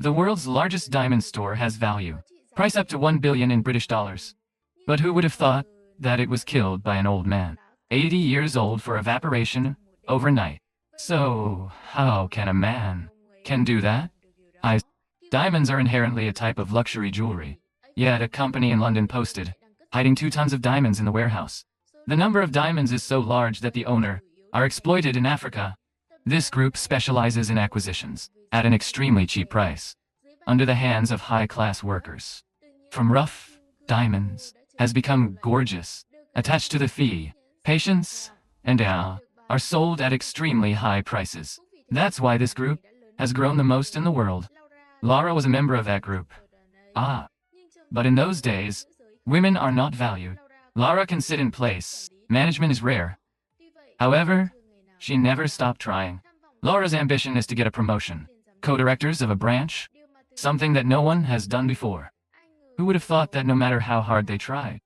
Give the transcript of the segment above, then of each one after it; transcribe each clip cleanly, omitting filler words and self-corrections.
The world's largest diamond store has value. Price up to 1 billion in British dollars. But who would have thought that it was killed by an old man, 80 years old for evaporation, overnight? So, how can a man can do that? Diamonds are inherently a type of luxury jewelry. Yet a company in London posted, hiding 2 tons of diamonds in the warehouse. The number of diamonds is so large that the owner are exploited in Africa. This group specializes in acquisitions at an extremely cheap price, under the hands of high-class workers. From rough diamonds has become gorgeous, attached to the fee, patience, and are sold at extremely high prices. That's why this group has grown the most in the world. Laura was a member of that group. But in those days, women are not valued. Laura can sit in place. Management is rare. However, she never stopped trying. Laura's ambition is to get a promotion. Co-directors of a branch, something that no one has done before. Who would have thought that no matter how hard they tried?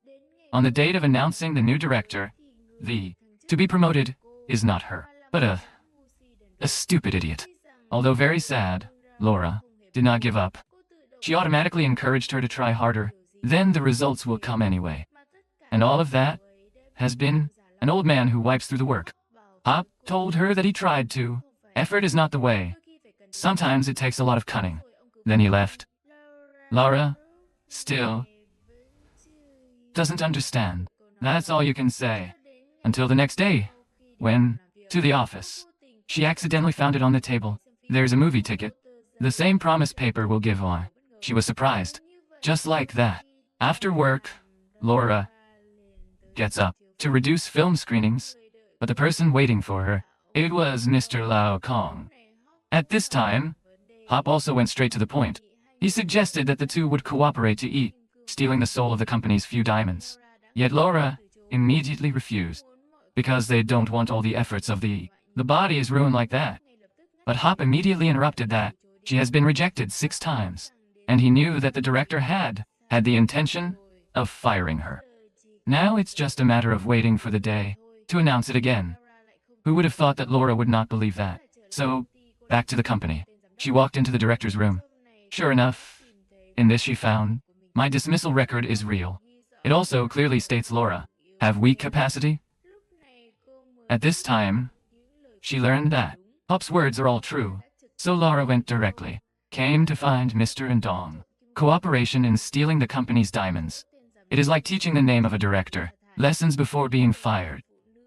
On the date of announcing the new director, the to be promoted is not her, but a stupid idiot. Although very sad, Laura did not give up. She automatically encouraged her to try harder, then the results will come anyway. And all of that has been an old man who wipes through the work. Hop told her that he tried to. Effort is not the way. Sometimes it takes a lot of cunning. Then he left. Laura still doesn't understand. That's all you can say. Until the next day, when, to the office, she accidentally found it on the table. There's a movie ticket. The same promise paper will give on. She was surprised. Just like that. After work, Laura gets up to reduce film screenings, but the person waiting for her, it was Mr. Lao Kong. At this time, Hop also went straight to the point. He suggested that the two would cooperate to eat, stealing the soul of the company's few diamonds. Yet Laura immediately refused, because they don't want all the efforts of the body is ruined like that. But Hop immediately interrupted that. She has been rejected 6 times, and he knew that the director had the intention of firing her. Now it's just a matter of waiting for the day to announce it again. Who would have thought that Laura would not believe that? So, back to the company. She walked into the director's room. Sure enough, in this she found, my dismissal record is real. It also clearly states Laura have weak capacity. At this time, she learned that Hop's words are all true. So Laura went directly, came to find Mr. and Dong. Cooperation in stealing the company's diamonds. It is like teaching the name of a director, lessons before being fired.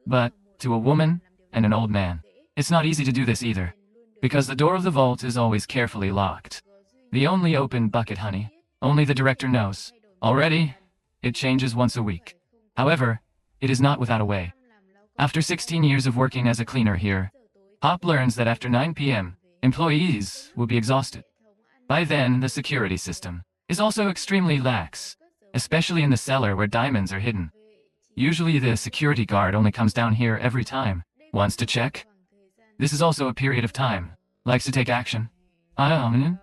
But, to a woman and an old man, it's not easy to do this either, because the door of the vault is always carefully locked. The only open bucket, honey, only the director knows. Already, it changes once a week. However, it is not without a way. After 16 years of working as a cleaner here, Hop learns that after 9 p.m., employees will be exhausted. By then, the security system is also extremely lax, especially in the cellar where diamonds are hidden. Usually the security guard only comes down here every time, wants to check. This is also a period of time, likes to take action. And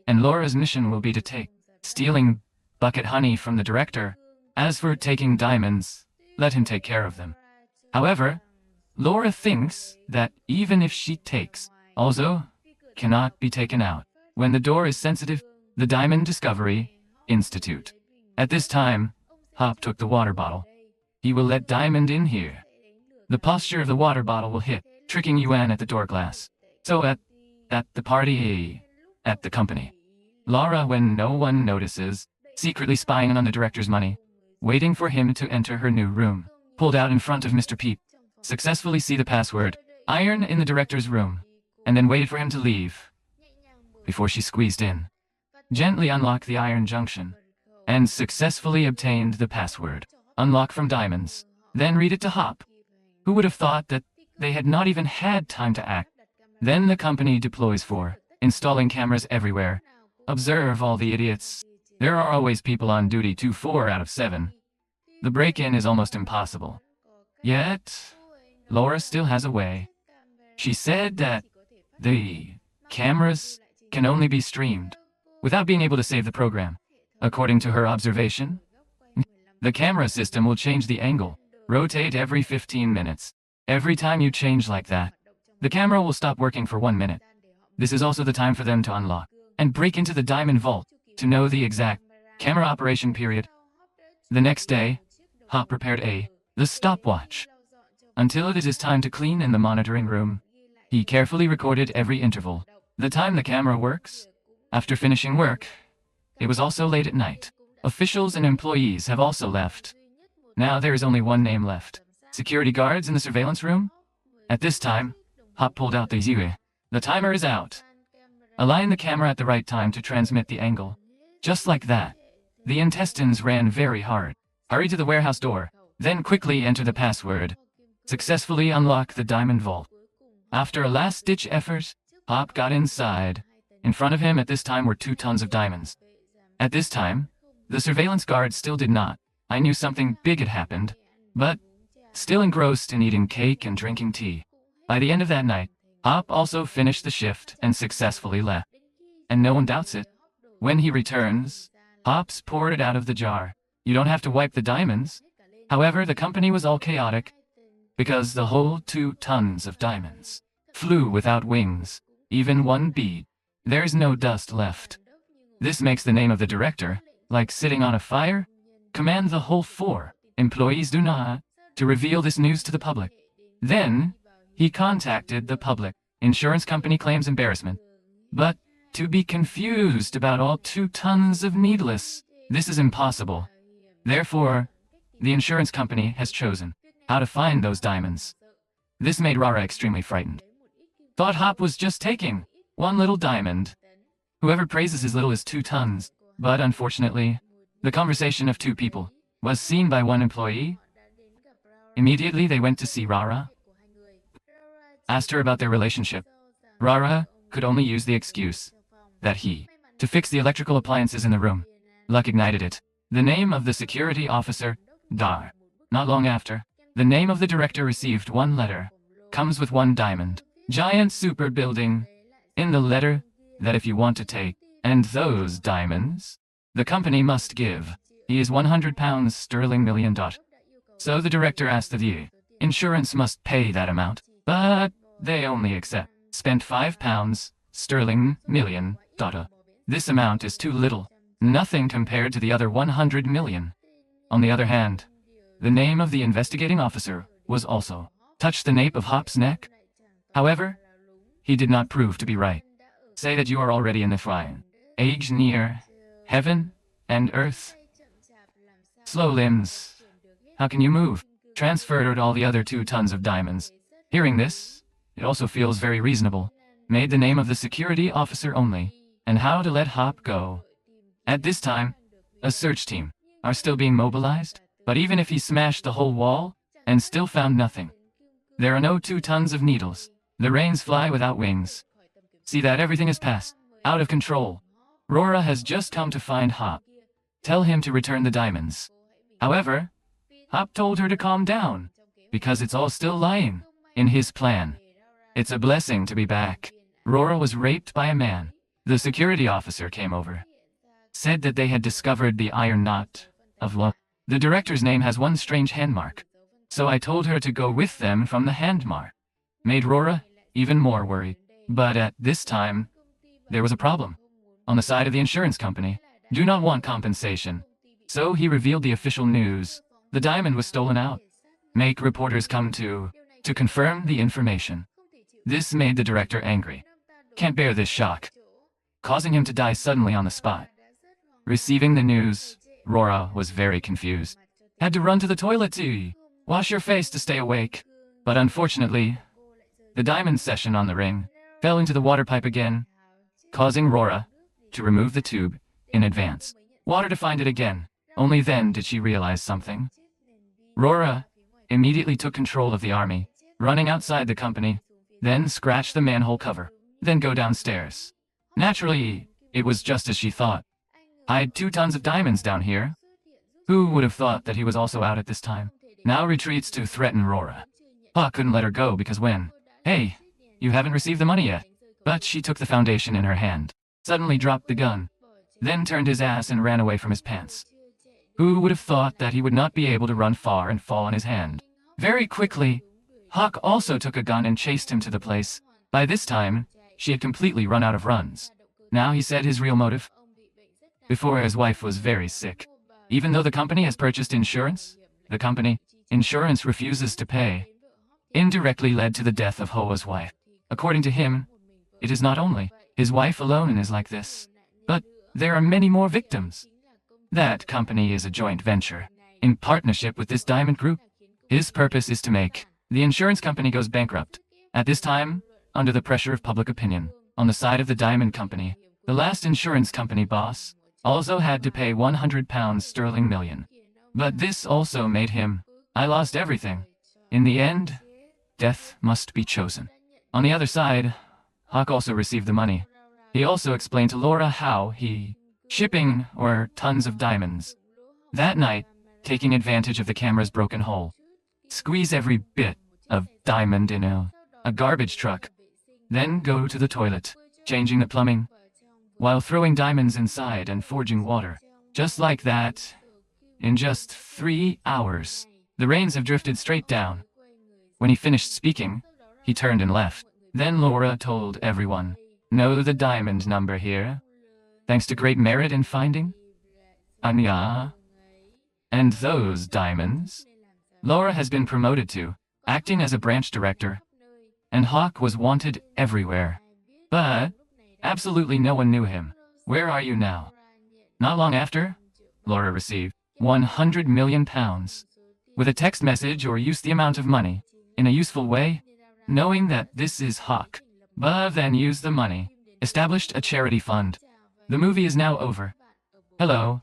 Laura's mission will be to take stealing bucket honey from the director. As for taking diamonds, let him take care of them. However, Laura thinks that even if she takes, also cannot be taken out. When the door is sensitive, the Diamond Discovery Institute. At this time, Hop took the water bottle. He will let Diamond in here. The posture of the water bottle will hit, tricking Yuan at the door glass. So at the party, at the company. Laura, when no one notices, secretly spying on the director's money, waiting for him to enter her new room, pulled out in front of Mr. Peep, successfully see the password, iron in the director's room, and then waited for him to leave. Before she squeezed in, gently unlocked the iron junction, and successfully obtained the password, unlock from diamonds, then read it to Hop. Who would have thought that they had not even had time to act? Then the company deploys for installing cameras everywhere. Observe all the idiots. There are always people on duty 4 out of 7. The break-in is almost impossible. Yet, Laura still has a way. She said that the cameras can only be streamed without being able to save the program. According to her observation, the camera system will change the angle, rotate every 15 minutes. Every time you change like that, the camera will stop working for 1 minute. This is also the time for them to unlock and break into the diamond vault to know the exact camera operation period. The next day, Hop prepared the stopwatch until it is his time to clean in the monitoring room. He carefully recorded every interval, the time the camera works. After finishing work, it was also late at night. Officials and employees have also left. Now there is only one name left. Security guards in the surveillance room? At this time, Hop pulled out the Zue. The timer is out. Align the camera at the right time to transmit the angle. Just like that. The intestines ran very hard. Hurry to the warehouse door, then quickly enter the password. Successfully unlock the diamond vault. After a last-ditch effort, Hop got inside. In front of him at this time were 2 tons of diamonds. At this time, the surveillance guard still did not. I knew something big had happened, but still engrossed in eating cake and drinking tea. By the end of that night, Hop also finished the shift and successfully left. And no one doubts it. When he returns, Hops poured it out of the jar. You don't have to wipe the diamonds. However, the company was all chaotic because the whole 2 tons of diamonds flew without wings, even one bead. There's no dust left. This makes the name of the director like sitting on a fire. Command the whole 4 employees do not to reveal this news to the public. Then he contacted the public. Insurance company claims embarrassment, but to be confused about all 2 tons of needless. This is impossible. Therefore, the insurance company has chosen how to find those diamonds. This made Rara extremely frightened. Thought Hop was just taking 1 little diamond. Whoever praises his little is 2 tons. But unfortunately, the conversation of 2 people was seen by 1 employee. Immediately they went to see Rara. Asked her about their relationship. Rara could only use the excuse that to fix the electrical appliances in the room. Luck ignited it. The name of the security officer, Dar. Not long after, the name of the director received 1 letter. Comes with 1 diamond. Giant super building. In the letter, that if you want to take, and those diamonds, the company must give. He is £100 million. So the director asked the insurance must pay that amount, but they only accept. Spent £5 million. This amount is too little. Nothing compared to the other 100 million. On the other hand, the name of the investigating officer was also touched the nape of Hop's neck. However, he did not prove to be right. Say that you are already in the flying age near heaven and earth. Slow limbs. How can you move? Transferred all the other 2 tons of diamonds. Hearing this, it also feels very reasonable. Made the name of the security officer only, and how to let Hop go. At this time, a search team are still being mobilized, but even if he smashed the whole wall and still found nothing, there are no 2 tons of needles. The rains fly without wings. See that everything is passed out of control. Rora has just come to find Hop. Tell him to return the diamonds. However, Hop told her to calm down, because it's all still lying in his plan. It's a blessing to be back. Rora was raped by a man. The security officer came over. Said that they had discovered the iron knot of love. The director's name has 1 strange handmark. So I told her to go with them from the handmark. Made Rora even more worried. But at this time, there was a problem. On the side of the insurance company, do not want compensation. So he revealed the official news. The diamond was stolen out. Make reporters come to confirm the information. This made the director angry. Can't bear this shock. Causing him to die suddenly on the spot. Receiving the news, Rora was very confused. Had to run to the toilet to wash your face to stay awake. But unfortunately, the diamond session on the ring fell into the water pipe again, causing Rora to remove the tube in advance. Water to find it again. Only then did she realize something. Rora immediately took control of the army, running outside the company, then scratch the manhole cover, then go downstairs. Naturally, it was just as she thought. Hide 2 tons of diamonds down here. Who would have thought that he was also out at this time? Now retreats to threaten Rora. Pa couldn't let her go because hey, you haven't received the money yet. But she took the foundation in her hand, suddenly dropped the gun, then turned his ass and ran away from his pants. Who would have thought that he would not be able to run far and fall on his hand? Very quickly, Hawk also took a gun and chased him to the place. By this time, She had completely run out of runs. Now he said his real motive? Before, his wife was very sick. Even though the company has purchased insurance, the company insurance refuses to pay. Indirectly led to the death of Hoa's wife. According to him, it is not only his wife alone is like this, but there are many more victims. That company is a joint venture, in partnership with this diamond group. His purpose is to make the insurance company goes bankrupt. At this time, under the pressure of public opinion, on the side of the diamond company, the last insurance company boss also had to pay £100 sterling million. But this also made him, I lost everything. In the end, death must be chosen. On the other side, Hawk also received the money. He also explained to Laura how he shipping or tons of diamonds. That night, taking advantage of the camera's broken hole, squeeze every bit of diamond in a garbage truck. Then go to the toilet, changing the plumbing, while throwing diamonds inside and forging water. Just like that, in just 3 hours, the rains have drifted straight down. When he finished speaking, he turned and left. Then Laura told everyone, know the diamond number here? Thanks to great merit in finding? Anya. And those diamonds? Laura has been promoted to acting as a branch director, and Hawk was wanted everywhere. But absolutely no one knew him. Where are you now? Not long after, Laura received £100 million. With a text message or use the amount of money in a useful way, knowing that this is Hawk. But then use the money, established a charity fund. The movie is now over. Hello.